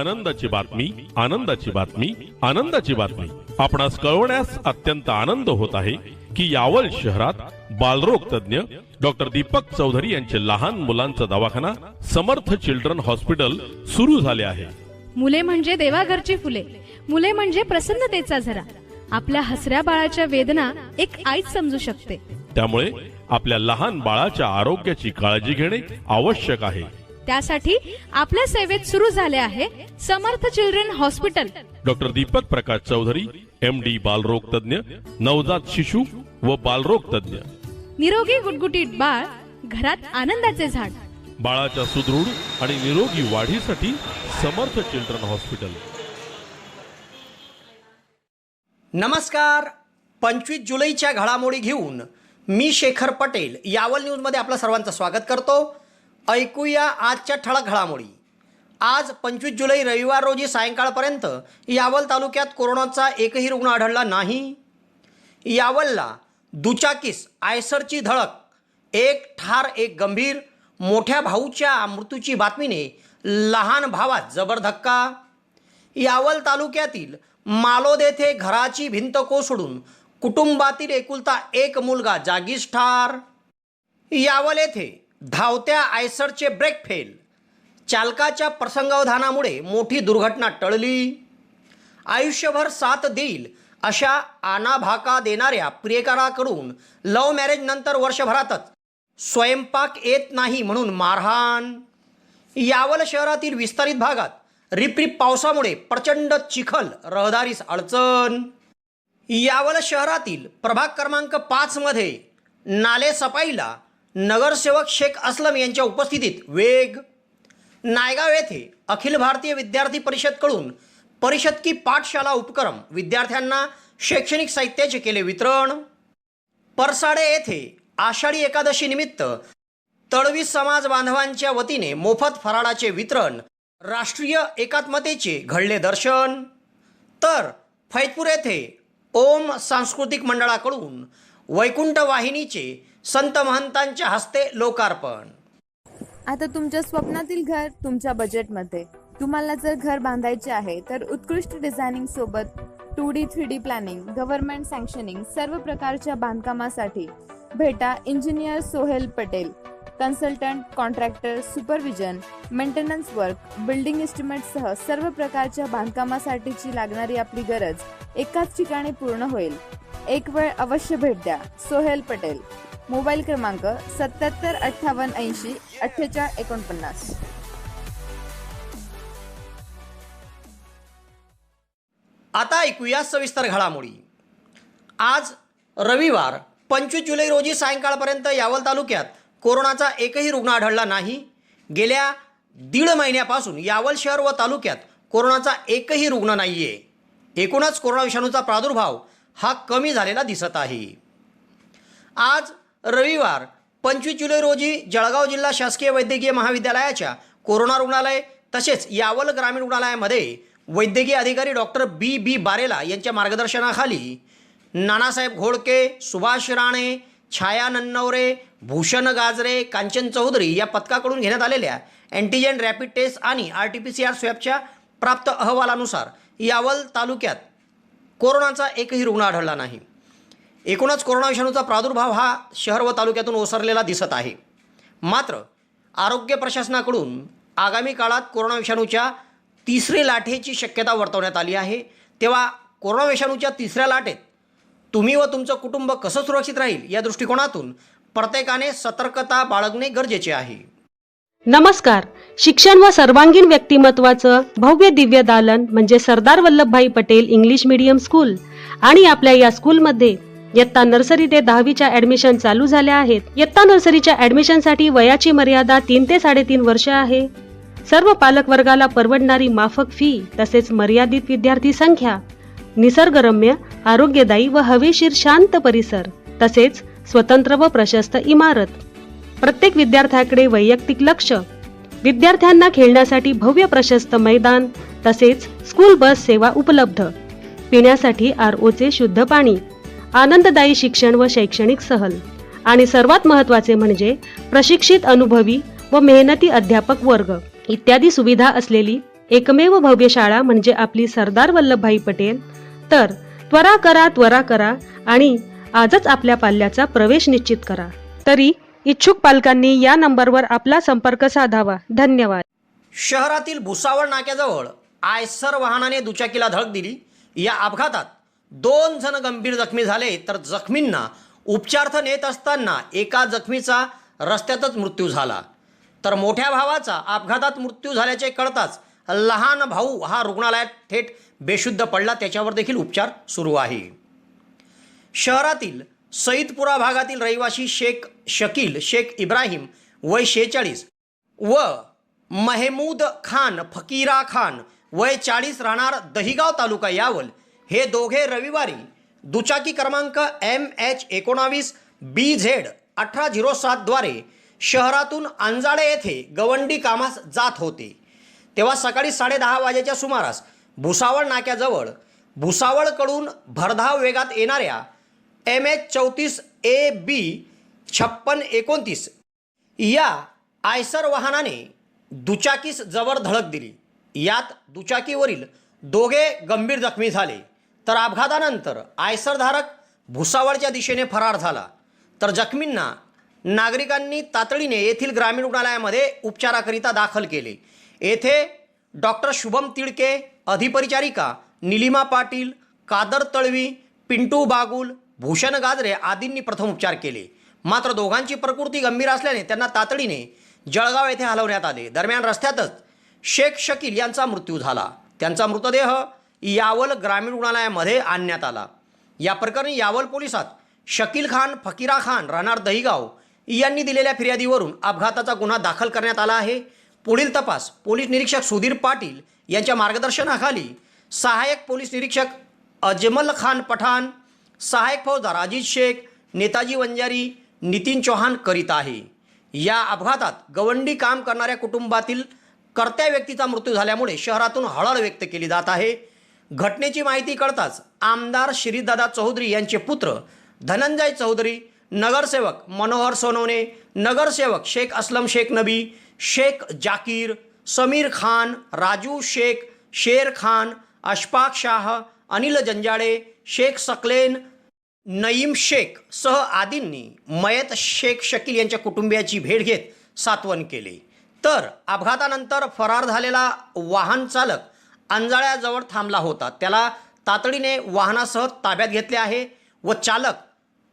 आनंदाची बातमी, आनंदाची बातमी, आनंदाची बातमी. आपणास कळवण्यास अत्यंत आनंद होत आहे की यावल शहरात बालरोग तज्ञ डॉक्टर दीपक चौधरी यांचे लहान मुलांचा दवाखाना समर्थ चिल्ड्रन हॉस्पिटल सुरू झाले आहे. मुले म्हणजे देवाघरची फुले, मुले म्हणजे प्रसन्नतेचा झरा. आपल्या हसऱ्या बाळाच्या वेदना एक आईच समजू शकते. त्यामुळे आपल्या लहान बाळाच्या आरोग्याची काळजी घेणे आवश्यक आहे. त्यासाठी आपल्या सेवेत सुरू झाले आहे समर्थ children hospital. Doctor Deepak Prakash Chaudhary, MD, बालरोग तज्ञ, नवजात शिशु व बालरोग तज्ञ. निरोगी गुटगुटीत बाळ, घरात आनंदाचे झाड. बाळाच्या सुदृढ आणि निरोगी वाढीसाठी समर्थ चिल्ड्रन हॉस्पिटल. नमस्कार. 25 जुलैच्या घडामोडी घेऊन मी शेखर पटेल यावल न्यूजमध्ये आपलं सर्वांचं स्वागत करतो. ऐकूया आजच्या ठळक घडामोडी. आज 25 जुलै रविवार रोजी सायंकाळपर्यंत यावल तालुक्यात कोरोनाचा एकही रुग्ण आढळला नाही. यावलला दुचाकीस आयसरची धडक, एक ठार एक गंभीर. मोठ्या भाऊच्या मृत्यूची बातमीने लहान भावात जबर धक्का. यावल तालुक्यातील मालोद येथे घराची भिंत कोसळून कुटुंबातील एकुलता एक मुलगा जागीच ठार. यावल येथे धावत्या आयसरचे ब्रेक फेल, चालकाच्या प्रसंगावधानामुळे मोठी दुर्घटना टळली. आयुष्यभर साथ देईल अशा आनाभाका देणाऱ्या प्रियकराकडून लव्ह मॅरेज नंतर वर्षभरातच स्वयंपाक येत नाही म्हणून मारहाण. यावल शहरातील विस्तारित भागात रिपरिप पावसामुळे प्रचंड चिखल, रहदारीस अडचण. यावल शहरातील प्रभाग क्रमांक 5 मध्ये नाले सफाईला नगरसेवक शेख असलम यांच्या उपस्थितीत वेग. नायगाव येथे अखिल भारतीय विद्यार्थी परिषदकडून परिषद की पाठशाला उपक्रम, विद्यार्थ्यांना शैक्षणिक साहित्याचे केले वितरण. परसाडे येथे आषाढी एकादशी निमित्त तळवी समाज बांधवांच्या वतीने मोफत फराळाचे वितरण, राष्ट्रीय एकात्मतेचे घडले दर्शन. तर फैजपूर येथे ओम सांस्कृतिक मंडळाकडून वैकुंठ वाहिनीचे संत महंतांच्या हस्ते लोकार्पण. आता तुमच्या स्वप्नातील घर तुमच्या बजेटमध्ये. तुम्हाला जर घर बांधायचे आहे तर उत्कृष्ट डिझायनिंग सोबत 2D 3D प्लॅनिंग, गव्हर्नमेंट सँक्शनिंग सर्व प्रकारच्या बांधकामासाठी भेटा engineer Sohel Patel. Consultant, contractor, supervision, maintenance work, building एस्टिमेटसह सर्व प्रकारच्या बांधकामासाठीची लागणारी आपली गरज एकाच ठिकाणी पूर्ण होईल. एक वेळ अवश्य भेट द्या. सोहेल पटेल. मोबाईल क्रमांक 77 58 80 48 49. आता ऐकूया सविस्तर घडामोडी. आज रविवार 25 जुलै रोजी सायंकाळपर्यंत यावल तालुक्यात कोरोनाचा एकही रुग्ण आढळला नाही. गेल्या 1.5 महिन्यापासून यावल शहर व तालुक्यात कोरोनाचा एकही रुग्ण नाही आहे. एकूणच कोरोना विषाणूचा प्रादुर्भाव हा कमी झालेला दिसत आहे. आज रविवार 25 जुलै रोजी जळगाव जिल्हा शासकीय वैद्यकीय महाविद्यालयाच्या कोरोना रुग्णालय तसेच यावल ग्रामीण रुग्णालयामध्ये वैद्यकीय अधिकारी डॉक्टर B बारेला यांच्या मार्गदर्शनाखाली नानासाहेब घोडके, सुभाष राणे, छाया नन्नवरे, भूषण गाजरे, कांचन चौधरी या पथकाकडून घेण्यात आलेल्या अँटीजेन रॅपिड टेस्ट आणि RT-PCR स्वॅबच्या प्राप्त अहवालानुसार यावल तालुक्यात कोरोनाचा एकही रुग्ण आढळला नाही. एकूणच कोरोना विषाणूचा प्रादुर्भाव हा शहर व तालुक्यातून ओसरलेला दिसत आहे. मात्र आरोग्य प्रशासनाकडून आगामी काळात कोरोना विषाणूच्या 3री लाटेची शक्यता वर्तवण्यात आली आहे. तेव्हा कोरोना विषाणूच्या 3ऱ्या लाटेत तुम्ही व तुमचं कुटुंब कसं सुरक्षित राहील या दृष्टिकोनातून प्रत्येकाने सतर्कता बाळगणे गरजेचे आहे. नमस्कार. शिक्षण व सर्वांगीण व्यक्तिमत्वाचं भव्य दिव्य दालन म्हणजे Sardar Vallabhbhai Patel English medium school. आणि आपल्या या स्कूलमध्ये इयत्ता नर्सरी ते 10वीच्या ऍडमिशन चालू झाल्या आहेत. इयत्ता नर्सरीच्या ऍडमिशनसाठी वयाची मर्यादा 3 ते 3.5 वर्ष आहे. सर्व पालक वर्गाला परवडणारी माफक फी तसेच मर्यादित विद्यार्थी संख्या, निसर्गरम्य, आरोग्यदायी व हवेशीर शांत परिसर तसेच स्वतंत्र व प्रशस्त इमारत. प्रत्येक विद्यार्थ्याकडे वैयक्तिक लक्ष, विद्यार्थ्यांना खेळण्यासाठी भव्य प्रशस्त मैदान तसेच स्कूल बस सेवा उपलब्ध. पिण्यासाठी ROचे शुद्ध पाणी, आनंददायी शिक्षण व शैक्षणिक सहल आणि सर्वात महत्त्वाचे म्हणजे प्रशिक्षित, अनुभवी व मेहनती अध्यापक वर्ग इत्यादी सुविधा असलेली एकमेव भव्य शाळा म्हणजे आपली सरदार वल्लभभाई पटेल. तर त्वरा करा आणि आजच आपल्या पाल्याचा प्रवेश निश्चित करा. तरी इच्छुक पालकांनी या नंबरवर आपला संपर्क साधावा. धन्यवाद. शहरातील भुसावळ नाक्याजवळ आयसर वाहनाने दुचाकीला धडक दिली. या अपघातात 2 जण गंभीर जखमी झाले, तर जखमींना उपचारार्थ नेत असताना एका जखमीचा रस्त्यातच मृत्यू झाला. तर मोठ्या भावाचा अपघातात मृत्यू झाल्याचे कळताच लहान भाऊ हा रुग्णालयात थेट बेशुद्ध पडला. त्याच्यावर देखील उपचार सुरू आहे. शहरातील सईदपुरा भागातील रहिवासी शेख शकील शेख इब्राहिम वय 46 व महमूद खान फकीरा खान वय 40 राहणार दहिगाव तालुका यावल हे दोघे रविवारी दुचाकी क्रमांक MH19 BZ 1807 द्वारे शहरातून अंजाडे येथे गवंडी कामास जात होते. तेव्हा सकाळी 10:30 वाजेच्या सुमारास भुसावळ नाक्याजवळ भुसावळकडून भरधाव वेगात येणाऱ्या MH34 AB 5629 या आयसर वाहनाने दुचाकीस जबर धडक दिली. यात दुचाकीवरील दोघे गंभीर जखमी झाले. तर अपघातानंतर आयसरधारक भुसावळच्या दिशेने फरार झाला. तर जखमींना नागरिकांनी तातडीने येथील ग्रामीण रुग्णालयामध्ये उपचाराकरिता दाखल केले. येथे डॉक्टर शुभम तिडके, अधिपरिचारिका निलिमा पाटील, कादर तळवी, पिंटू बागुल, भूषण गाजरे आदींनी प्रथम उपचार केले. मात्र दोघांची प्रकृती गंभीर असल्याने त्यांना तातडीने जळगाव येथे हलवण्यात आले. दरम्यान रस्त्यातच शेख शकील यांचा मृत्यू झाला. त्यांचा मृतदेह यावल ग्रामीण रुग्णालयामध्ये आणण्यात आला. या प्रकरणी यावल पोलिसात शकील खान फकीरा खान राहणार दहिगाव यांनी दिलेल्या फिर्यादीवरून अपघाताचा गुन्हा दाखल करण्यात आला आहे. पुढील तपास पोलीस निरीक्षक सुधीर पाटील यांच्या मार्गदर्शनाखाली सहाय्यक पोलीस निरीक्षक अजमल खान पठाण, सहाय्यक फौजदार अजित शेख, नेताजी वंजारी, नितीन चौहान करीत आहे. या अपघातात गवंडी काम करणाऱ्या कुटुंबातील कर्त्या व्यक्तीचा मृत्यू झाल्यामुळे शहरातून हळहळ व्यक्त केली जात आहे. घटनेची माहिती कळताच आमदार श्रीदादा चौधरी यांचे पुत्र धनंजय चौधरी, नगरसेवक मनोहर सोनवणे, नगरसेवक शेख असलम शेख नबी, शेख जाकीर, समीर खान, राजू शेख, शेर खान, अशफाक शाह, अनिल जंजाळे, शेख सकलेन, नईम शेख सह आदींनी मयत शेख शकील यांच्या कुटुंबियाची भेट घेत सांत्वन केले. तर अपघातानंतर फरार झालेला वाहन चालक अंजाळ्याजवळ थांबला होता. त्याला तातडीने वाहनासह ताब्यात घेतले आहे व चालक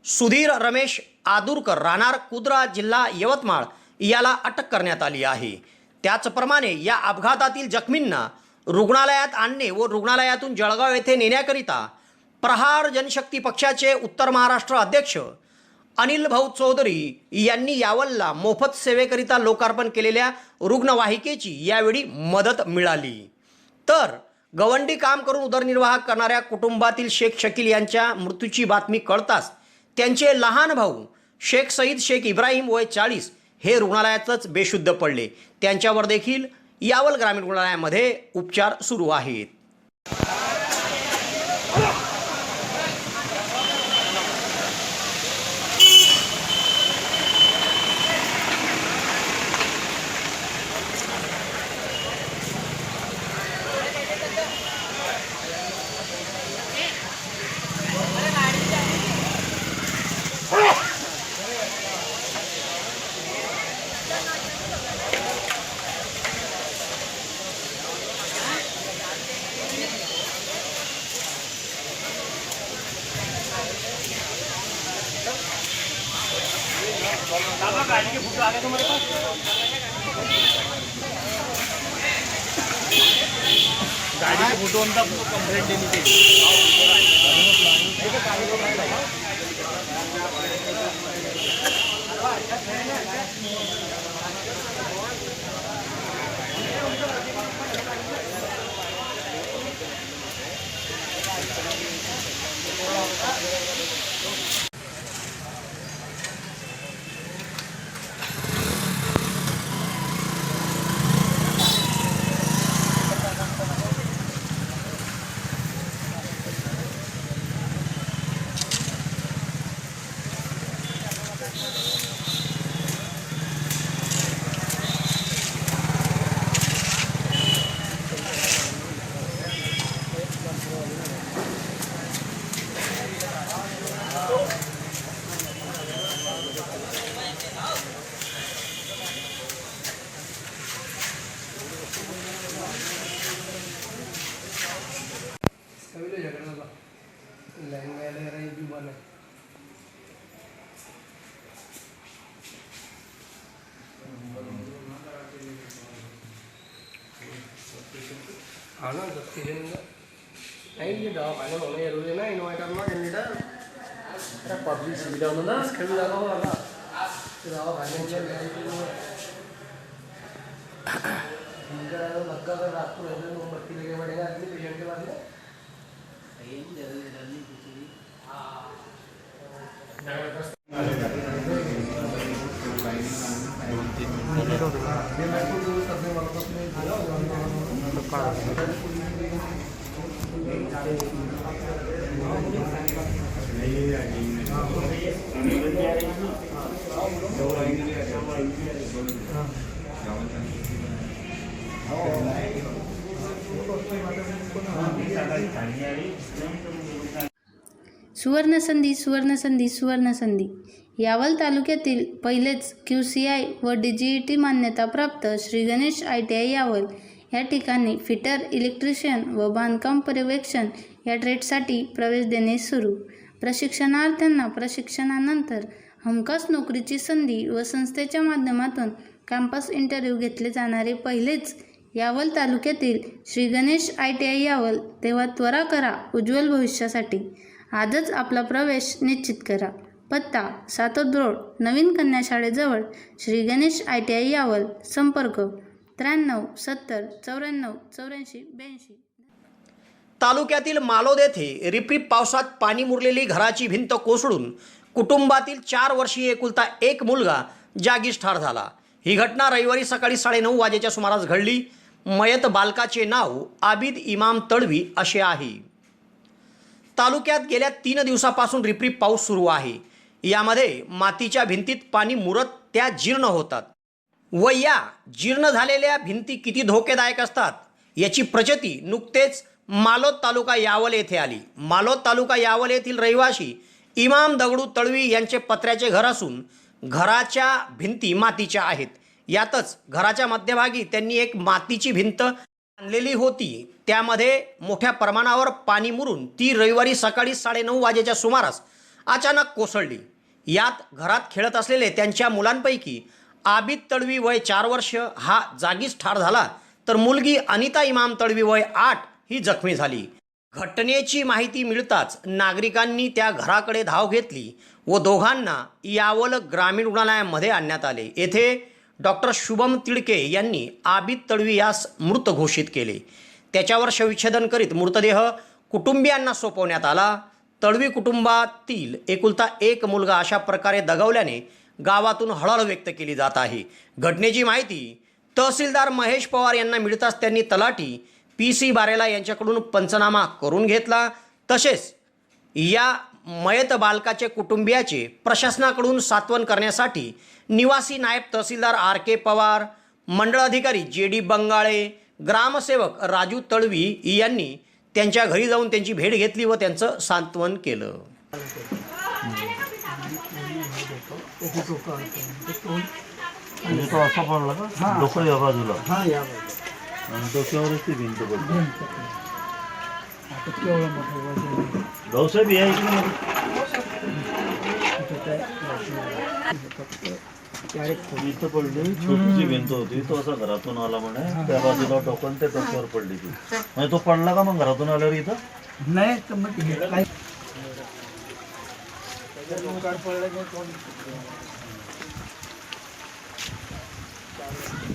सुधीर रमेश आदुरकर राहणार कुद्रा जिल्हा यवतमाळ याला अटक करण्यात आली आहे. त्याचप्रमाणे या अपघातातील जखमींना रुग्णालयात आणणे व रुग्णालयातून जळगाव येथे नेण्याकरिता प्रहार जनशक्ती पक्षाचे उत्तर महाराष्ट्र अध्यक्ष अनिल भाऊ चौधरी यांनी यावलला मोफत सेवेकरिता लोकार्पण केलेल्या रुग्णवाहिकेची यावेळी मदत मिळाली. तर गवंडी काम करून उदरनिर्वाह करणाऱ्या कुटुंबातील शेख शकील यांच्या मृत्यूची बातमी कळताच त्यांचे लहान भाऊ शेख सईद शेख इब्राहिम वय 40 हे रुग्णालयातच बेशुद्ध पडले. त्यांच्यावर देखील यावल ग्रामीण रुग्णालयामध्ये उपचार सुरू आहेत. गाड़ी के फोटो आ गए तुम्हारे पास? गाड़ी के फोटो उनका कंप्लेंट देनी सुवर्णसंधी सुवर्णसंधी सुवर्णसंधी यावल तालुक्यातील पहिलेच QCI व DGET मान्यताप्राप्त श्री गणेश ITI यावल या ठिकाणी फिटर, इलेक्ट्रिशियन व बांधकाम पर्यवेक्षण या ट्रेडसाठी प्रवेश देणे सुरू. प्रशिक्षणार्थ्यांना प्रशिक्षणानंतर हमखास नोकरीची संधी व संस्थेच्या माध्यमातून कॅम्पस इंटरव्ह्यू घेतले जाणारे पहिलेच यावल तालुक्यातील श्री गणेश ITI यावल. तेव्हा त्वरा करा उज्ज्वल भविष्यासाठी. आजच आपला प्रवेश निश्चित करा. पत्ता सातोद रोड, नवीन कन्या शाळेजवळ, श्री गणेश ITI यावल. संपर्क 93 70 94 84 82. तालुक्यातील मालोद येथे रिपरिप पावसात पाणी मुरलेली घराची भिंत कोसळून कुटुंबातील 4 वर्षीय एकुलता एक मुलगा जागीच ठार झाला. ही घटना रविवारी सकाळी 9:30 वाजेच्या सुमारास घडली. मयत बालकाचे नाव आबिद इमाम तडवी असे आहे. तालुक्यात गेल्या 3 दिवसापासून रिपरिप पाऊस सुरू आहे. यामध्ये मातीच्या भिंतीत पाणी मुरत त्या जीर्ण होतात व या जीर्ण झालेल्या भिंती किती धोकेदायक असतात याची प्रचिती नुकतेच मालोद तालुका यावल येथे आली. मालोद तालुका यावल येथील रहिवासी इमाम दगडू तळवी यांचे पत्र्याचे घर असून घराच्या भिंती मातीच्या आहेत. यातच घराच्या मध्यभागी त्यांनी एक मातीची भिंत आणलेली होती. त्यामध्ये मोठ्या प्रमाणावर पाणी मुरून ती रविवारी सकाळी 9:30 वाजेच्या सुमारास अचानक कोसळली. यात घरात खेळत असलेले त्यांच्या मुलांपैकी आबिद तळवी वय 4 वर्ष हा जागीच ठार झाला, तर मुलगी अनिता इमाम तळवी वय 8 ही जखमी झाली. घटनेची माहिती मिळताच नागरिकांनी त्या घराकडे धाव घेतली व दोघांना यावल ग्रामीण रुग्णालयामध्ये आणण्यात आले. येथे डॉक्टर शुभम तिडके यांनी आबिद तळवी यास मृत घोषित केले. त्याच्यावर शवविच्छेदन करीत मृतदेह कुटुंबियांना सोपवण्यात आला. तळवी कुटुंबातील एकुलता एक मुलगा अशा प्रकारे दगावल्याने गावातून हळहळ व्यक्त केली जात आहे. घटनेची माहिती तहसीलदार महेश पवार यांना मिळताच त्यांनी तलाठी PC बारेला यांच्याकडून पंचनामा करून घेतला. तसेच या मयत बालकाचे कुटुंबियाचे प्रशासनाकडून सांत्वन करण्यासाठी निवासी नायब तहसीलदार RK पवार, मंडळ अधिकारी JD बंगाळे, ग्रामसेवक राजू तळवी यांनी त्यांच्या घरी जाऊन त्यांची भेट घेतली व त्यांचं सांत्वन केलं. तो असा पडला का डोकं या बाजूला आणि डोक्यावरच ती भिंत पडली. भाऊसाहेब या इकडे इथं पडली. छोटीशी भिंत होती, तो असा घरातून आला म्हणे, त्या बाजूला डोकं त्या डोक्यावर पडली ती. म्हणजे तो पडला का मग घरातून आल्यावर इथं नाही तर मग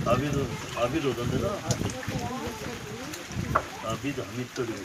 आबिद होता त्याचा आबिद हमीद तडवी.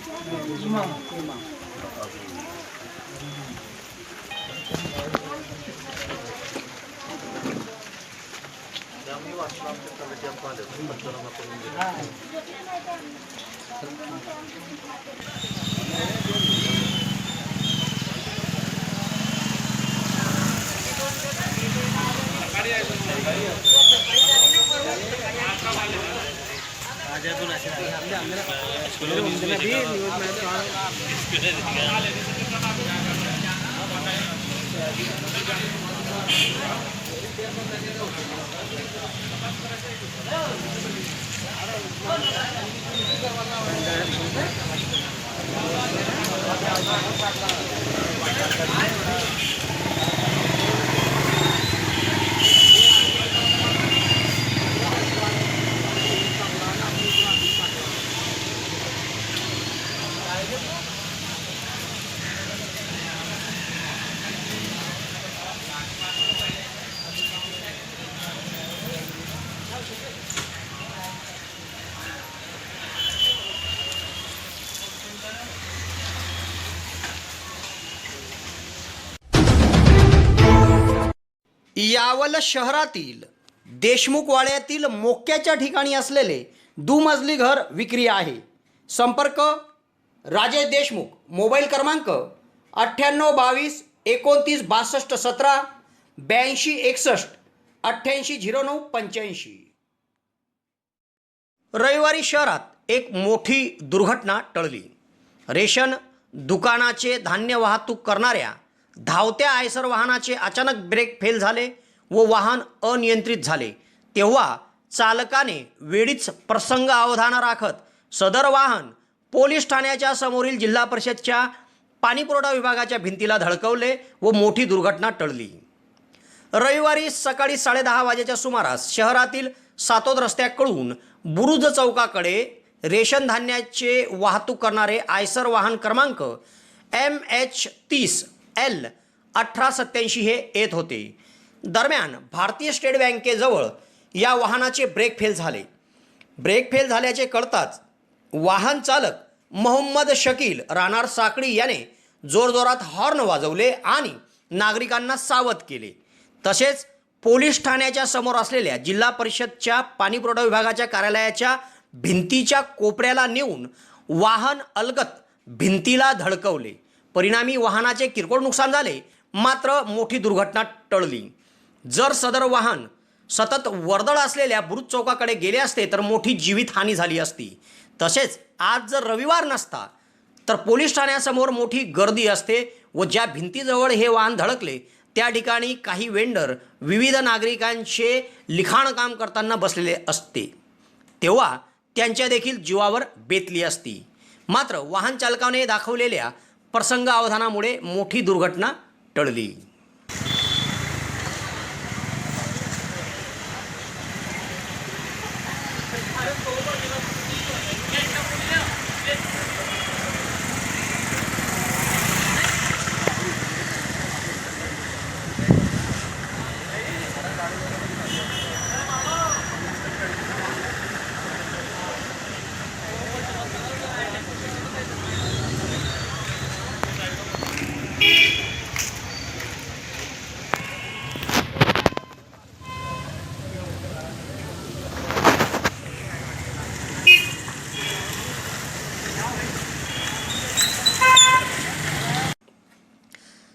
यावल शहरातील देशमुखवाड्यातील मोक्याच्या ठिकाणी असलेले दुमजली घर विक्री आहे. संपर्क राजेश देशमुख, मोबाईल क्रमांक 9822296217 8261 880985. रविवारी शहरात एक मोठी दुर्घटना टळली. रेशन दुकानाचे धान्य वाहतूक करणाऱ्या धावत्या आयसर वाहनाचे अचानक ब्रेक फेल झाले व वाहन अनियंत्रित झाले. तेव्हा चालकाने वेळीच प्रसंग अवधान राखत सदर वाहन पोलीस ठाण्याच्या समोरील जिल्हा परिषदच्या पाणीपुरवठा विभागाच्या भिंतीला धडकवले व मोठी दुर्घटना टळली. रविवारी सकाळी 10:30 वाजेच्या सुमारास शहरातील सातोद रस्त्याकडून बुरुज चौकाकडे रेशन धान्याचे वाहतूक करणारे आयसर वाहन क्रमांक MH30L 1887 हे येत होते. दरम्यान भारतीय स्टेट बँकेजवळ या वाहनाचे ब्रेक फेल झाले. ब्रेक फेल झाल्याचे कळताच वाहन चालक मोहम्मद शकील राहणार साकडी याने जोरजोरात हॉर्न वाजवले आणि नागरिकांना सावध केले. तसेच पोलीस ठाण्याच्या समोर असलेल्या जिल्हा परिषदच्या पाणीपुरवठा विभागाच्या कार्यालयाच्या भिंतीच्या कोपऱ्याला नेऊन वाहन अलगत भिंतीला धडकवले. परिणामी वाहनाचे किरकोळ नुकसान झाले, मात्र मोठी दुर्घटना टळली. जर सदर वाहन सतत वर्दळ असलेल्या बुरुज चौकाकडे गेले असते तर मोठी जीवितहानी झाली असती. तसेच आज जर रविवार नसता तर पोलीस ठाण्यासमोर मोठी गर्दी असते व ज्या भिंतीजवळ हे वाहन धडकले त्या ठिकाणी काही वेंडर विविध नागरिकांचे लिखाण काम करताना बसलेले असते, तेव्हा त्यांच्या देखील जीवावर बेतली असती. मात्र वाहन चालकाने दाखवलेल्या प्रसंग अवधानामुळे मोठी दुर्घटना टळली.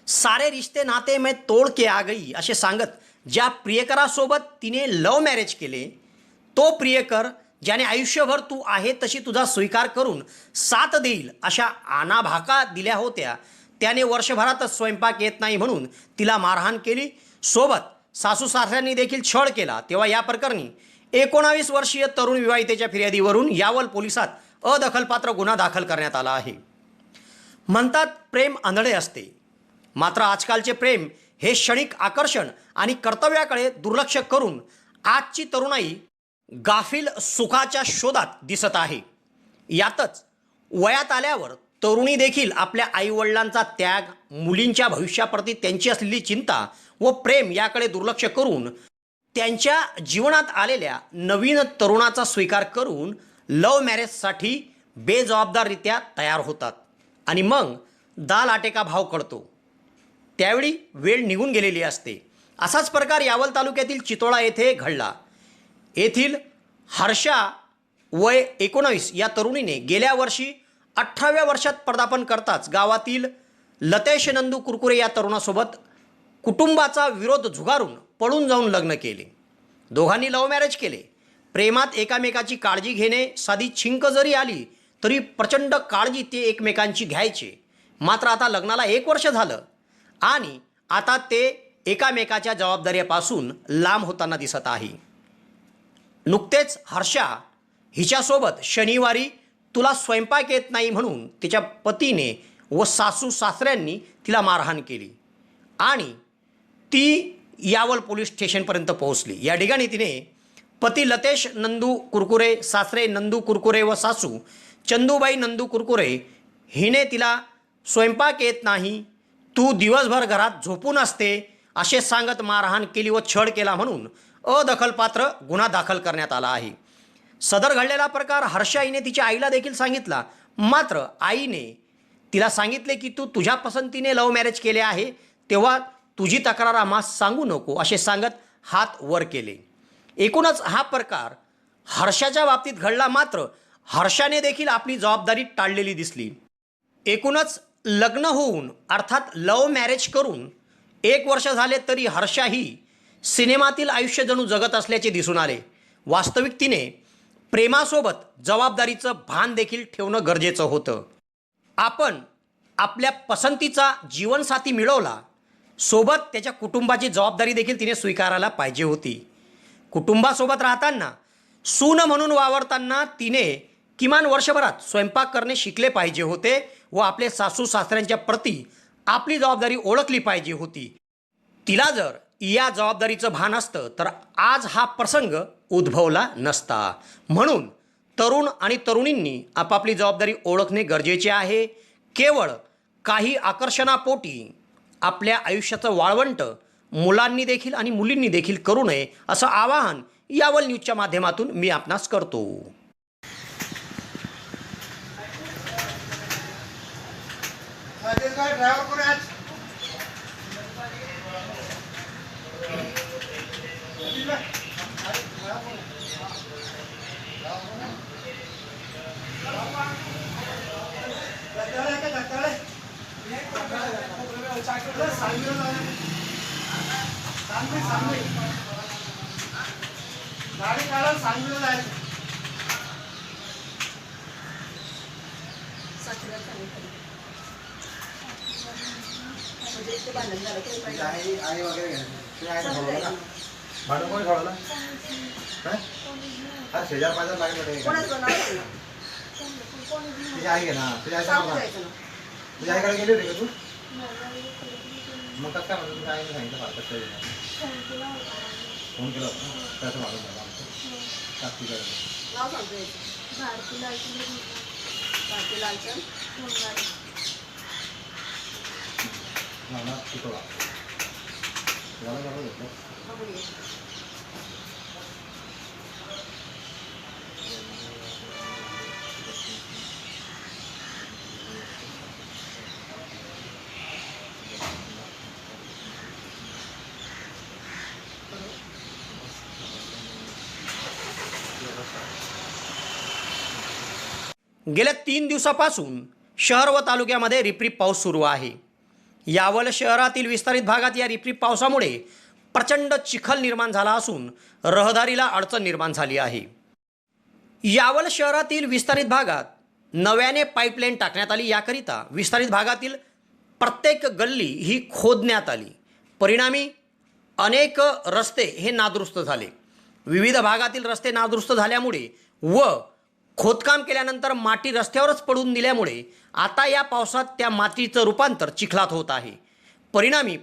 सारे रिश्ते नाते में तोड के आ गई असे सांगत ज्या प्रियकरासोबत तिने लव्ह मॅरेज केले, तो प्रियकर ज्याने आयुष्यभर तू आहे तशी तुझा स्वीकार करून साथ देईल अशा आणाभाका दिल्या होत्या, त्याने वर्षभरातच स्वयंपाक येत नाही म्हणून तिला मारहाण केली. सोबत सासू सासऱ्यांनी देखील छळ केला. तेव्हा या प्रकरणी 19 वर्षीय तरुण विवाहितेच्या फिर्यादीवरून यावल पोलिसात अदखलपात्र गुन्हा दाखल करण्यात आला आहे. म्हणतात प्रेम आंधळे असते, मात्र आजकालचे प्रेम हे क्षणिक आकर्षण आणि कर्तव्याकडे दुर्लक्ष करून आजची तरुणाई गाफील सुखाच्या शोधात दिसत आहे. यातच वयात आल्यावर तरुणी देखील आपल्या आईवडिलांचा त्याग, मुलींच्या भविष्याप्रती त्यांची असलेली चिंता व प्रेम याकडे दुर्लक्ष करून त्यांच्या जीवनात आलेल्या नवीन तरुणाचा स्वीकार करून लव्ह मॅरेजसाठी बेजबाबदाररित्या तयार होतात आणि मग दाल आटेका भाव कळतो. त्यावेळी वेळ निघून गेलेली असते. असाच प्रकार यावल तालुक्यातील चितोळा येथे घडला. येथील हर्षा वय 19 या तरुणीने गेल्या वर्षी 18व्या वर्षात पदार्पण करताच गावातील लतेश नंदू कुरकुरे या तरुणासोबत कुटुंबाचा विरोध झुगारून पळून जाऊन लग्न केले. दोघांनी लव्ह मॅरेज केले. प्रेमात एकामेकाची काळजी घेणे, साधी छिंक जरी आली तरी प्रचंड काळजी ते एकमेकांची घ्यायचे. मात्र आता लग्नाला 1 वर्ष झालं आणि आता ते एकामेकाच्या जबाबदारीपासून लांब होताना दिसत आहे. नुकतेच हर्षा हिच्यासोबत शनिवारी तुला स्वयंपाक येत नाही म्हणून तिच्या पतीने व सासू सासऱ्यांनी तिला मारहाण केली आणि ती यावल पोलीस स्टेशनपर्यंत पोहोचली. या ठिकाणी तिने पती लतेश नंदू कुरकुरे, सासरे नंदू कुरकुरे व सासू चंदूबाई नंदू कुरकुरे हिने तिला स्वयंपाक येत नाही, तू दिवसभर घरात झोपून असते असे सांगत मारहाण केली व छळ केला म्हणून अदखलपात्र गुन्हा दाखल करण्यात आला आहे. सदर घडलेला प्रकार हर्षा हिने तिच्या आईला देखील सांगितला. मात्र आईने तिला सांगितले की तू तुझ्या पसंतीने लव्ह मॅरेज केले आहे, तेव्हा तुझी तक्रार आम्हास सांगू नको असे सांगत हात वर केले. एकूणच हा प्रकार हर्षाच्या बाबतीत घडला, मात्र हर्षाने देखील आपली जबाबदारी टाळलेली दिसली. एकूणच लग्न होऊन अर्थात लव्ह मॅरेज करून 1 वर्ष झाले तरी हर्षा ही सिनेमातील आयुष्य जणू जगत असल्याचे दिसून आले. वास्तविक तिने प्रेमासोबत जबाबदारीचं भान देखील ठेवणं गरजेचं होतं. आपण आपल्या पसंतीचा जीवनसाथी मिळवला, सोबत त्याच्या कुटुंबाची जबाबदारी देखील तिने स्वीकारायला पाहिजे होती. कुटुंबासोबत राहताना सून म्हणून वावरताना तिने किमान वर्षभरात स्वयंपाक करणे शिकले पाहिजे होते व आपले सासू सासऱ्यांच्या प्रती आपली जबाबदारी ओळखली पाहिजे होती. तिला जर या जबाबदारीचं भान असतं तर आज हा प्रसंग उद्भवला नसता. म्हणून तरुण आणि तरुणींनी आपापली जबाबदारी ओळखणे गरजेचे आहे. केवळ काही आकर्षणापोटी आपल्या आयुष्याचं वाळवंट मुलांनी देखील आणि मुलींनी देखील करू नये असं आवाहन यावल न्यूजच्या माध्यमातून मी आपणास करतो. गाडी काढा सांगली जायचं. आई वगैरे भाडं कोणी ठेवलं? हा शेजार पाजार लागेल. तुझी आई आहे ना, तुझ्या तुझ्या आईकडे गेली होती का तू? मग कसं काय म्हणतो तुझ्या आईने सांगितलं फार फोन केला होता कसं मालूम झालं आमचं साक्षीकडे शिकवला तुम्हाला बरोबर घेतलं. गेल्या 3 दिवसापासून शहर व तालुक्यामध्ये रिपरिप पाऊस सुरू आहे. यावल शहरातील विस्तारित भागात या रिपरिप पावसामुळे प्रचंड चिखल निर्माण झाला असून रहदारीला अडचण निर्माण झाली आहे. यावल शहरातील विस्तारित भागात नव्याने पाईपलाईन टाकण्यात आली. याकरिता विस्तारित भागातील प्रत्येक गल्ली ही खोदण्यात आली. परिणामी अनेक रस्ते हे नादुरुस्त झाले. विविध भागातील रस्ते नादुरुस्त झाल्यामुळे व खोदकाम केल्यानंतर माती रस्त्यावरच पडून दिल्यामुळे आता या पावसात त्या मातीचं रूपांतर चिखलात होत आहे. परिणामी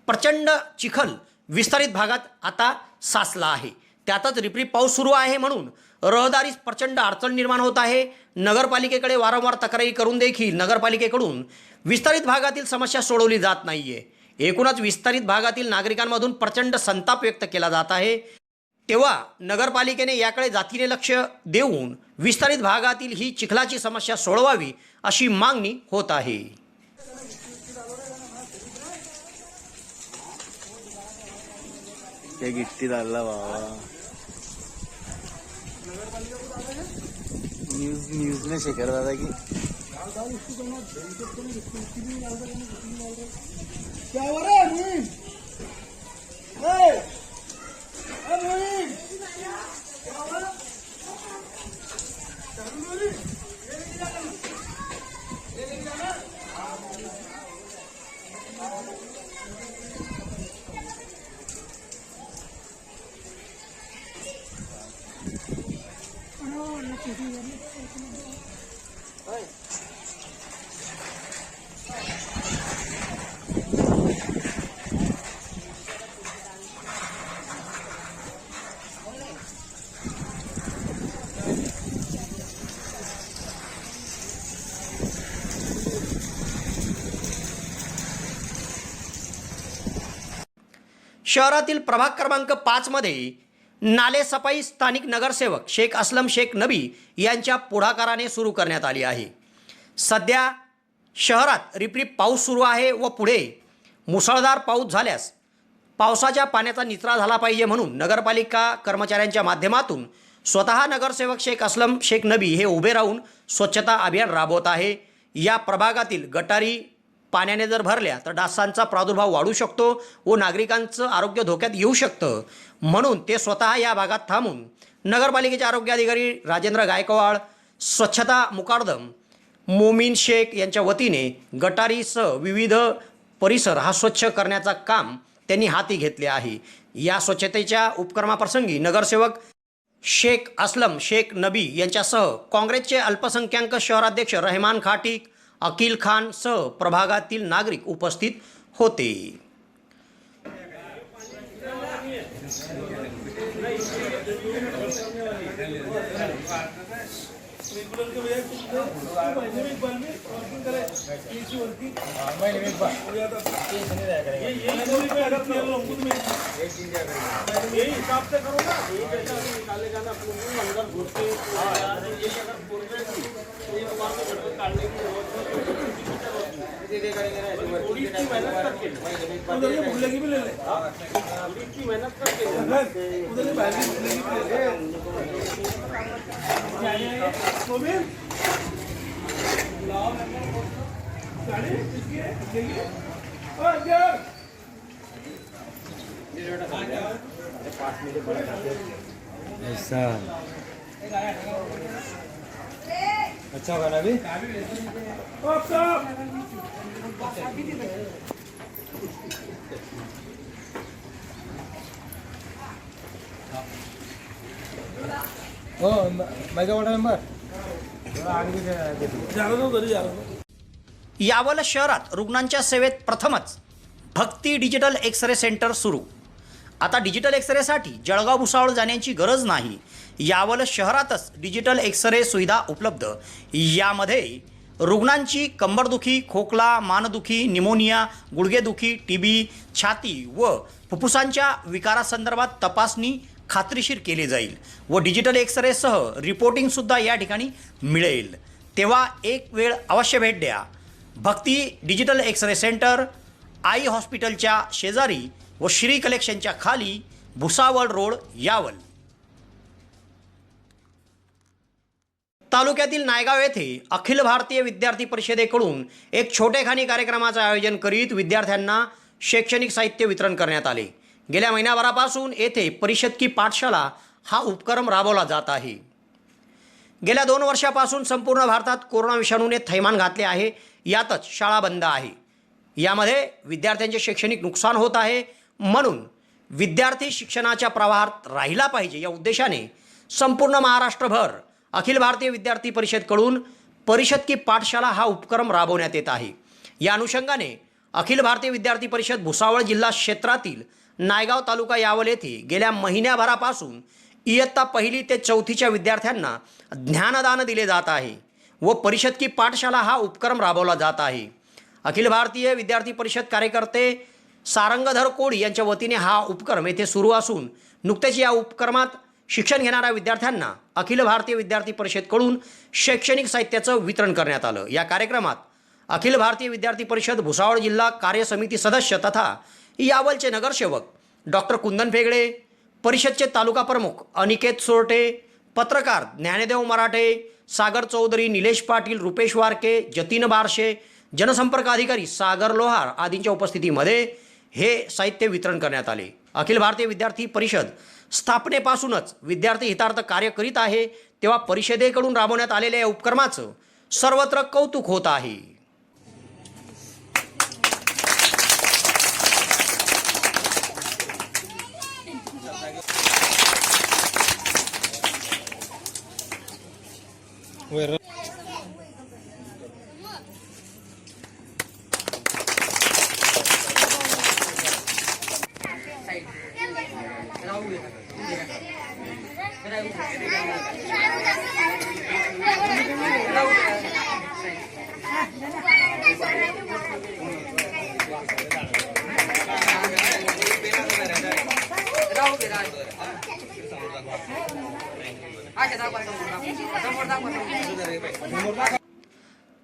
प्रचंड चिखल विस्तारित भागात आता साचला आहे. त्यातच रिपरिप पाऊस सुरू आहे म्हणून रहदारीस प्रचंड अडचण निर्माण होत आहे. नगरपालिकेकडे वारंवार तक्रारी करून देखील नगरपालिकेकडून विस्तारित भागातील समस्या सोडवली जात नाही आहे. एकूणच विस्तारित भागातील नागरिकांमधून प्रचंड संताप व्यक्त केला जात आहे. तेव्हा नगरपालिकेने याकडे जातीने लक्ष देऊन विस्तारित भागातील ही चिखलाची समस्या सोडवावी अशी मागणी होत आहे. गिट्टी डालला बाबा न्यूज में शेखर दादा की शहरातील प्रभाग क्रमांक 5 मध्ये नाले सफाई स्थानिक नगरसेवक शेख असलम शेख नबी यांच्या पुढाकाराने सुरू करण्यात आली आहे. सध्या शहरात रिपरिप पाऊस सुरू आहे व पुढे मुसळधार पाऊस झाल्यास पावसाच्या पाण्याचा निचरा झाला पाहिजे म्हणून नगरपालिका कर्मचाऱ्यांच्या माध्यमातून स्वतः नगरसेवक शेख असलम शेख नबी हे उभे राहून स्वच्छता अभियान राबवत आहे. या प्रभागातील गटारी पाण्याने जर भरल्या तर डासांचा प्रादुर्भाव वाढू शकतो व नागरिकांचं आरोग्य धोक्यात येऊ शकतं. म्हणून ते स्वतः या भागात थांबून नगरपालिकेचे आरोग्य अधिकारी राजेंद्र गायकवाड, स्वच्छता मुकादम मोमीन शेख यांच्या वतीने गटारीसह विविध परिसर हा स्वच्छ करण्याचा काम त्यांनी हाती घेतले आहे. या स्वच्छतेच्या उपक्रमाप्रसंगी नगरसेवक शेख असलम शेख नबी यांच्यासह काँग्रेसचे अल्पसंख्याक शहराध्यक्ष रहमान खाटिक, अकील खान सह प्रभागातील नागरिक उपस्थित होते. ऐसा अच्छा होगा ना अभी हो माझा वाटा नंबर यावल शहरात रुग्णांच्या सेवेत प्रथमच भक्ती डिजिटल एक्सरे सेंटर सुरू. आता डिजिटल एक्सरेसाठी जळगाव भुसावळ जाण्याची गरज नाही. यावल शहरातच डिजिटल एक्सरे सुविधा उपलब्ध. यामध्ये रुग्णांची कंबरदुखी, खोकला, मानदुखी, निमोनिया, गुडघेदुखी, टीबी, छाती व फुफ्फुसांच्या विकारासंदर्भात तपासणी खात्रीशीर केली जाईल व डिजिटल एक्सरेसह रिपोर्टिंगसुद्धा या ठिकाणी मिळेल. तेव्हा एक वेळ अवश्य भेट द्या. भक्ती डिजिटल एक्सरे सेंटर, आई हॉस्पिटलच्या शेजारी व श्री कलेक्शनच्या खाली, भुसावळ रोड, यावल. तालुक्यातील नायगाव येथे अखिल भारतीय विद्यार्थी परिषदेकडून एक छोटेखानी कार्यक्रमाचे आयोजन करीत विद्यार्थ्यांना शैक्षणिक साहित्य वितरण करण्यात आले. गेल्या महिनाभरापासून येथे परिषद की पाठशाला हा उपक्रम राबवला जात आहे. गेल्या 2 वर्षापासून संपूर्ण भारतात कोरोना विषाणूने थैमान घातले आहे. यातच शाळा बंद आहे. यामध्ये विद्यार्थ्यांचे शैक्षणिक नुकसान होत आहे. म्हणून विद्यार्थी शिक्षणाच्या प्रवाहात राहिला पाहिजे या उद्देशाने संपूर्ण महाराष्ट्रभर अखिल भारतीय विद्यार्थी परिषदकडून परिषद की पाठशाला हा उपक्रम राबवण्यात येत आहे. या अनुषंगाने अखिल भारतीय विद्यार्थी परिषद भुसावळ जिल्हा क्षेत्रातील नायगाव तालुका यावल येथे गेल्या महिन्याभरापासून इयत्ता 1ली ते 4थीच्या विद्यार्थ्यांना ज्ञानदान दिले जात आहे व परिषद की पाठशाला हा उपक्रम राबवला जात आहे. अखिल भारतीय विद्यार्थी परिषद कार्यकर्ते सारंगधर कोळी यांच्या वतीने हा उपक्रम येथे सुरू असून नुकतेच या उपक्रमात शिक्षण घेणाऱ्या विद्यार्थ्यांना अखिल भारतीय विद्यार्थी परिषदकडून शैक्षणिक साहित्याचं वितरण करण्यात आलं. या कार्यक्रमात अखिल भारतीय विद्यार्थी परिषद भुसावळ जिल्हा कार्यसमिती सदस्य तथा यावलचे नगरसेवक डॉक्टर कुंदन फेगडे, परिषदचे तालुका प्रमुख अनिकेत सोरटे, पत्रकार ज्ञानदेव मराठे, सागर चौधरी, निलेश पाटील, रुपेश वारके, जतीन बारशे, जनसंपर्क अधिकारी सागर लोहार आदींच्या उपस्थितीमध्ये हे साहित्य वितरण करण्यात आले. अखिल भारतीय विद्यार्थी परिषद स्थापनेपासूनच विद्यार्थी हितार्थ कार्य करीत आहे. तेव्हा परिषदेकडून राबवण्यात आलेल्या या उपक्रमाचं सर्वत्र कौतुक होत आहे.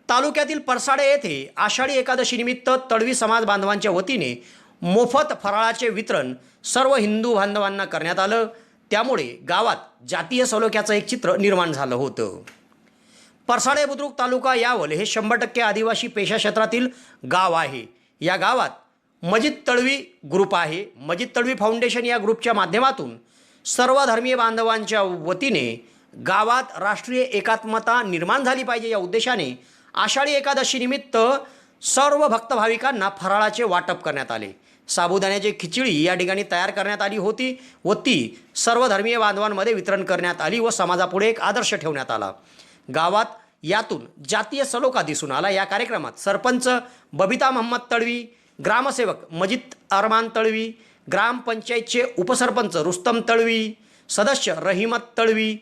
तालुक्यातील परसाडे येथे आषाढी एकादशीनिमित्त तळवी समाज बांधवांच्या वतीने मोफत फराळाचे वितरण सर्व हिंदू बांधवांना करण्यात आलं. त्यामुळे गावात जातीय सलोख्याचं एक चित्र निर्माण झालं होतं. परसाडे बुद्रुक तालुका यावल हे 100% आदिवासी पेशा क्षेत्रातील गाव आहे. या गावात मजिद तळवी ग्रुप आहे. मजिद तळवी फाउंडेशन या ग्रुपच्या माध्यमातून सर्व धर्मीय बांधवांच्या वतीने गावात राष्ट्रीय एकात्मता निर्माण झाली पाहिजे या उद्देशाने आषाढी एकादशीनिमित्त सर्व भक्त भाविकांना फराळाचे वाटप करण्यात आले. साबुदाण्याची खिचडी या ठिकाणी तयार करण्यात आली होती व ती सर्व धर्मीय बांधवांमध्ये वितरण करण्यात आली व समाजापुढे एक आदर्श ठेवण्यात आला. गावात यातून जातीय सलोखा दिसून आला. या कार्यक्रमात सरपंच बबिता मोहम्मद तळवी, ग्रामसेवक मजिद अरमान तळवी, ग्रामपंचायतचे उपसरपंच रुस्तम तळवी, सदस्य रहिमत तळवी,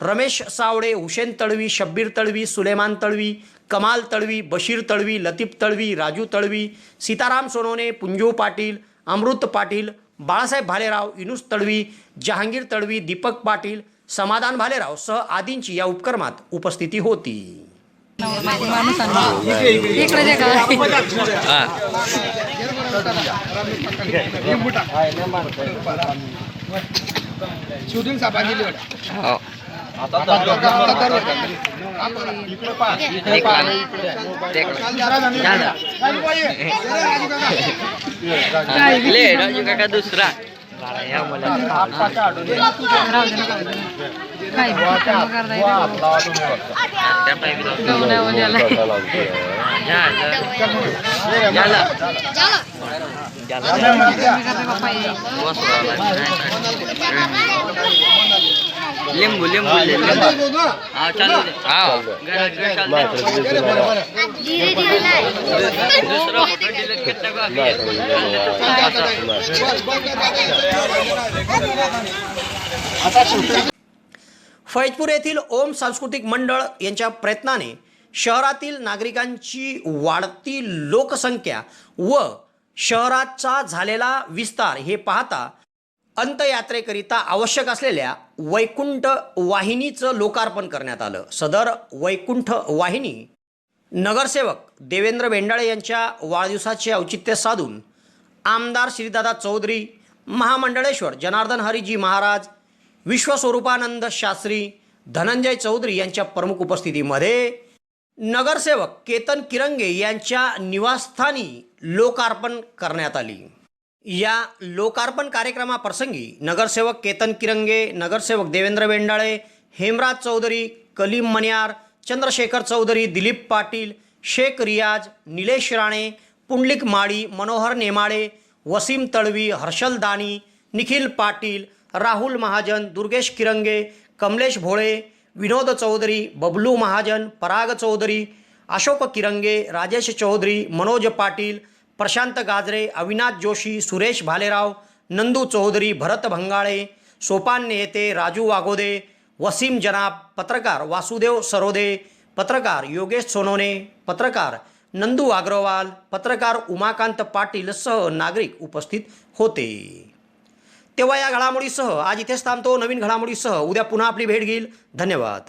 रमेश सावडे, हुसेन तळवी, शब्बीर तळवी, सुलेमान तळवी, कमाल तळवी, बशीर तळवी, लतीफ तळवी, राजू तळवी, सीताराम सोनवणे, पुंजू पाटील, अमृत पाटील, बाळासाहेब भालेराव, युनुस तळवी, जहांगीर तळवी, दीपक पाटील, समाधान भालेराव सह आदींची या उपक्रमात उपस्थिती होती. शूटिंग सापडली दुसरा लिंबू लिंबू चालू फैजपूर येथील ओम सांस्कृतिक मंडळ यांच्या प्रयत्नाने शहरातील नागरिकांची वाढती लोकसंख्या व शहराचा झालेला विस्तार हे पाहता अंत्ययात्रेकरिता आवश्यक असलेल्या वैकुंठ वाहिनीचं लोकार्पण करण्यात आलं. सदर वैकुंठ वाहिनी नगरसेवक देवेंद्र बेंडाळे यांच्या वाढदिवसाचे औचित्य साधून आमदार श्रीदादा चौधरी, महामंडळेश्वर जनार्दन हरिजी महाराज, विश्वस्वरूपानंद शास्त्री, धनंजय चौधरी यांच्या प्रमुख उपस्थितीमध्ये नगरसेवक केतन किरंगे यांच्या निवासस्थानी लोकार्पण करण्यात आली. या लोकार्पण कार्यक्रमाप्रसंगी नगरसेवक केतन किरंगे, नगरसेवक देवेंद्र बेंडाळे, हेमराज चौधरी, कलीम मन्यार, चंद्रशेखर चौधरी, दिलीप पाटील, शेख रियाज, निलेश राणे, पुंडलिक माळी, मनोहर नेमाळे, वसीम तळवी, हर्षल दानी, निखिल पाटील, राहुल महाजन, दुर्गेश किरंगे, कमलेश भोळे, विनोद चौधरी, बबलू महाजन, पराग चौधरी, अशोक किरंगे, राजेश चौधरी, मनोज पाटील, प्रशांत गाजरे, अविनाश जोशी, सुरेश भालेराव, नंदू चौधरी, भरत भंगाळे, सोपान नेते, राजू वागोदे, वसीम जनाब, पत्रकार वासुदेव सरोदे, पत्रकार योगेश सोनवणे, पत्रकार नंदू अग्रवाल, पत्रकार उमाकांत पाटील सह नागरिक उपस्थित होते. तेव्हा या घडामोडीसह आज इथेच थांबतो. नवीन घडामोडीसह उद्या पुन्हा आपली भेट घेईल. धन्यवाद.